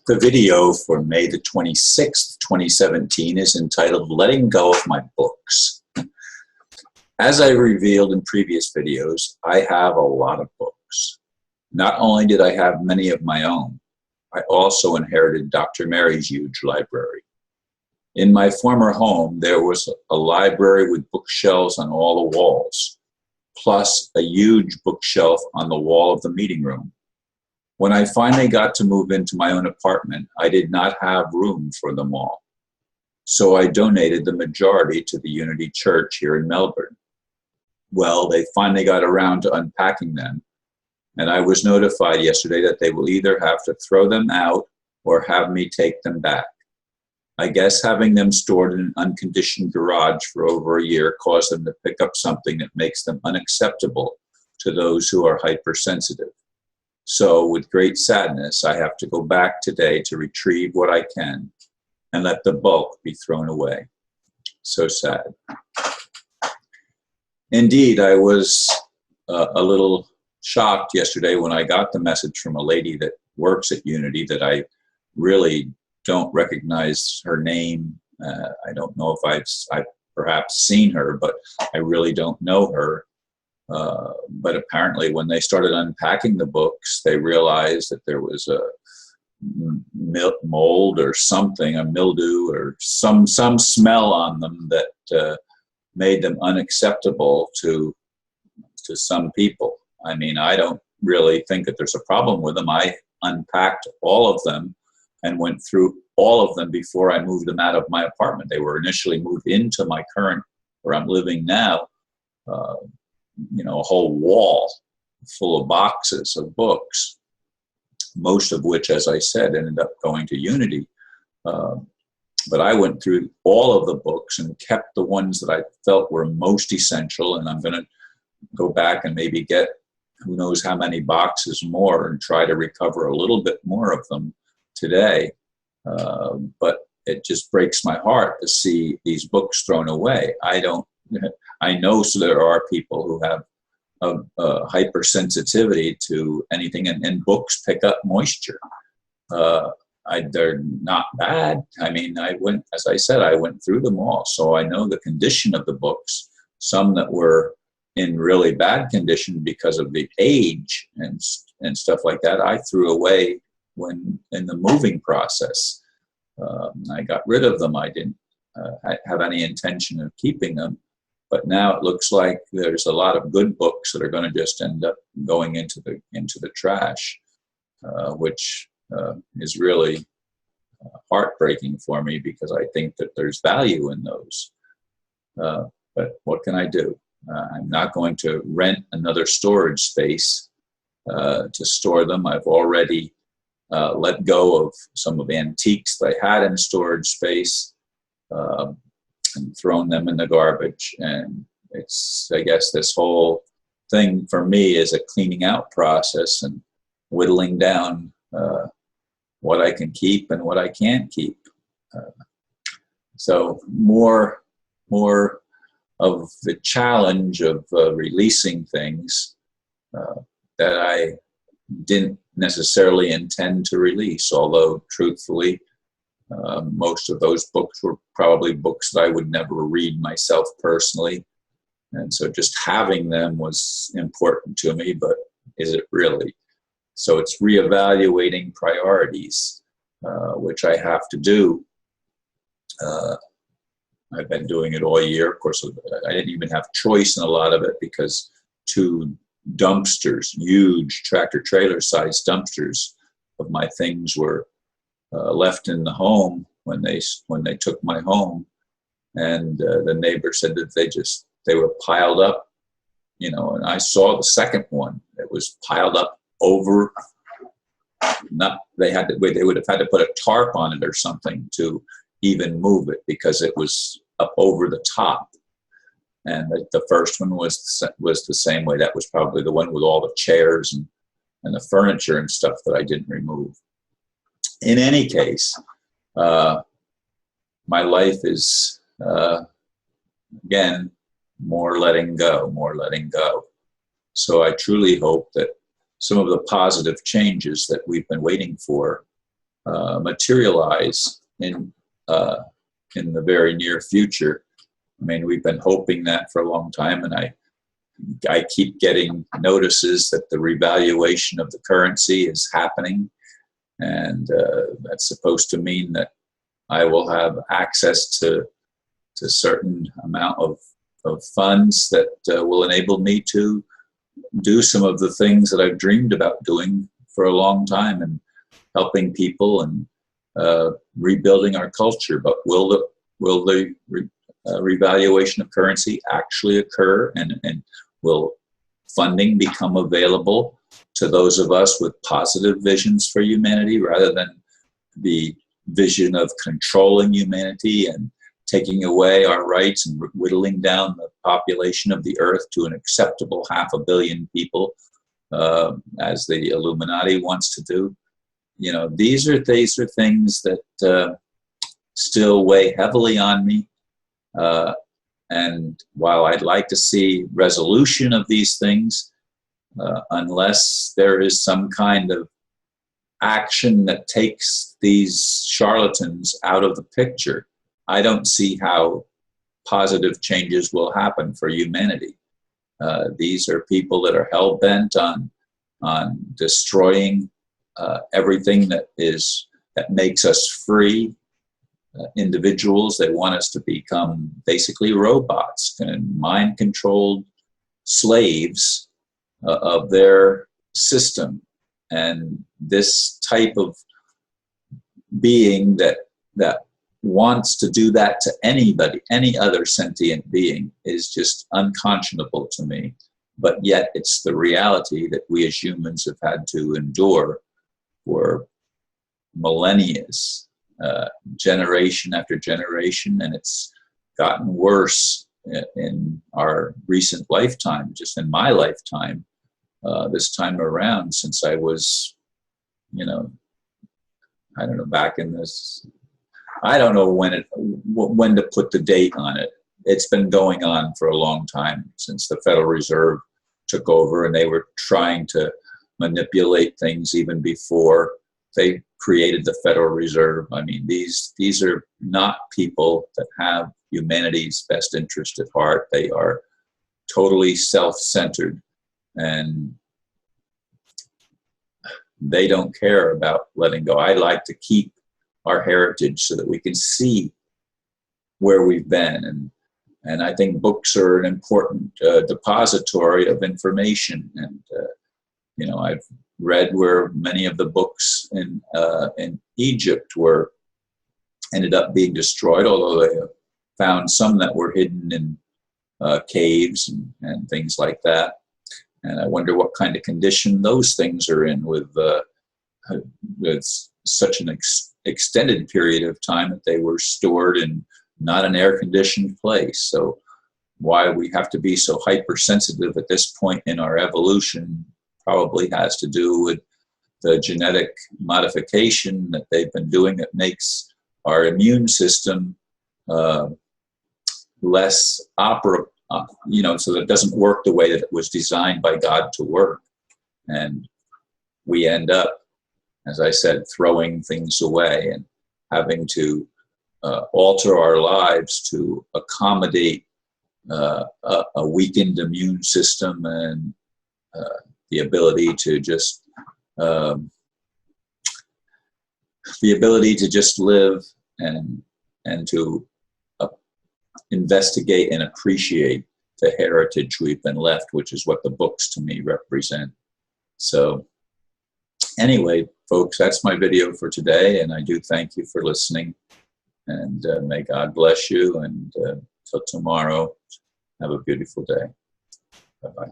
The video for May the 26th, 2017 is entitled Letting Go of My Books. As I revealed in previous videos, I have a lot of books. Not only did I have many of my own, I also inherited Dr. Mary's huge library. In my former home, there was a library with bookshelves on all the walls, plus a huge bookshelf on the wall of the meeting room. When I finally got to move into my own apartment, I did not have room for them all. So I donated the majority to the Unity Church here in Melbourne. Well, they finally got around to unpacking them, and I was notified yesterday that they will either have to throw them out or have me take them back. I guess having them stored in an unconditioned garage for over a year caused them to pick up something that makes them unacceptable to those who are hypersensitive. So with great sadness, I have to go back today to retrieve what I can and let the bulk be thrown away. So sad. Indeed, I was a little shocked yesterday when I got the message from a lady that works at Unity that I really don't recognize her name. I don't know if I've perhaps seen her, but I really don't know her. But apparently when they started unpacking the books, they realized that there was a mold or something, a mildew or some smell on them that made them unacceptable to some people. I mean, I don't really think that there's a problem with them. I unpacked all of them and went through all of them before I moved them out of my apartment. They were initially moved into my current, where I'm living now, a whole wall full of boxes of books, most of which, as I said, ended up going to Unity. But I went through all of the books and kept the ones that I felt were most essential, and I'm going to go back and maybe get who knows how many boxes more and try to recover a little bit more of them today. But it just breaks my heart to see these books thrown away. I know so there are people who have a hypersensitivity to anything, and books pick up moisture. They're not bad. I mean, as I said, I went through them all, so I know the condition of the books. Some that were in really bad condition because of the age and stuff like that, I threw away when in the moving process. I got rid of them. I didn't have any intention of keeping them. But now it looks like there's a lot of good books that are going to just end up going into the trash, which is really heartbreaking for me because I think that there's value in those. But what can I do? I'm not going to rent another storage space to store them. I've already let go of some of the antiques that I had in storage space. And thrown them in the garbage. And I guess this whole thing for me is a cleaning out process and whittling down what I can keep and what I can't keep. So more of the challenge of releasing things that I didn't necessarily intend to release, although truthfully, most of those books were probably books that I would never read myself personally. And so just having them was important to me, but is it really? So it's reevaluating priorities, which I have to do. I've been doing it all year. Of course, I didn't even have choice in a lot of it because 2 dumpsters, huge tractor-trailer sized dumpsters of my things were left in the home when they took my home, and the neighbor said that they were piled up, and I saw the second one. It was piled up over. They would have had to put a tarp on it or something to even move it because it was up over the top. And the first one was the same way. That was probably the one with all the chairs and the furniture and stuff that I didn't remove. In any case, my life is, again, more letting go. So I truly hope that some of the positive changes that we've been waiting for materialize in the very near future. I mean, we've been hoping that for a long time, and I keep getting notices that the revaluation of the currency is happening, and that's supposed to mean that I will have access to certain amount of funds that will enable me to do some of the things that I've dreamed about doing for a long time, and helping people and rebuilding our culture. But will the revaluation of currency actually occur, and will funding become available to those of us with positive visions for humanity, rather than the vision of controlling humanity and taking away our rights and whittling down the population of the earth to an acceptable 500 million people, as the Illuminati wants to do? You know, these are things that still weigh heavily on me. And while I'd like to see resolution of these things, unless there is some kind of action that takes these charlatans out of the picture, I don't see how positive changes will happen for humanity. These are people that are hell-bent on destroying everything that makes us free individuals. They want us to become basically robots and mind-controlled slaves of their system. And this type of being that wants to do that to anybody, any other sentient being, is just unconscionable to me. But yet it's the reality that we as humans have had to endure for millennia, generation after generation, and it's gotten worse in our recent lifetime, just in my lifetime, this time around, since I was, I don't know, back in this, I don't know when to put the date on it. It's been going on for a long time, since the Federal Reserve took over, and they were trying to manipulate things even before they created the Federal Reserve. I mean, these are not people that have humanity's best interest at heart. They are totally self-centered, and they don't care about letting go. I like to keep our heritage so that we can see where we've been, and I think books are an important depository of information. And I've read where many of the books in Egypt ended up being destroyed, although they found some that were hidden in caves and things like that. And I wonder what kind of condition those things are in with such an extended period of time that they were stored in not an air-conditioned place. So why we have to be so hypersensitive at this point in our evolution probably has to do with the genetic modification that they've been doing that makes our immune system less operable, so that it doesn't work the way that it was designed by God to work. And we end up, as I said, throwing things away and having to alter our lives to accommodate a weakened immune system and the ability to just live and to investigate and appreciate the heritage we've been left, which is what the books to me represent. So anyway, folks, that's my video for today, and I do thank you for listening, and may God bless you, and till tomorrow, have a beautiful day. Bye-bye.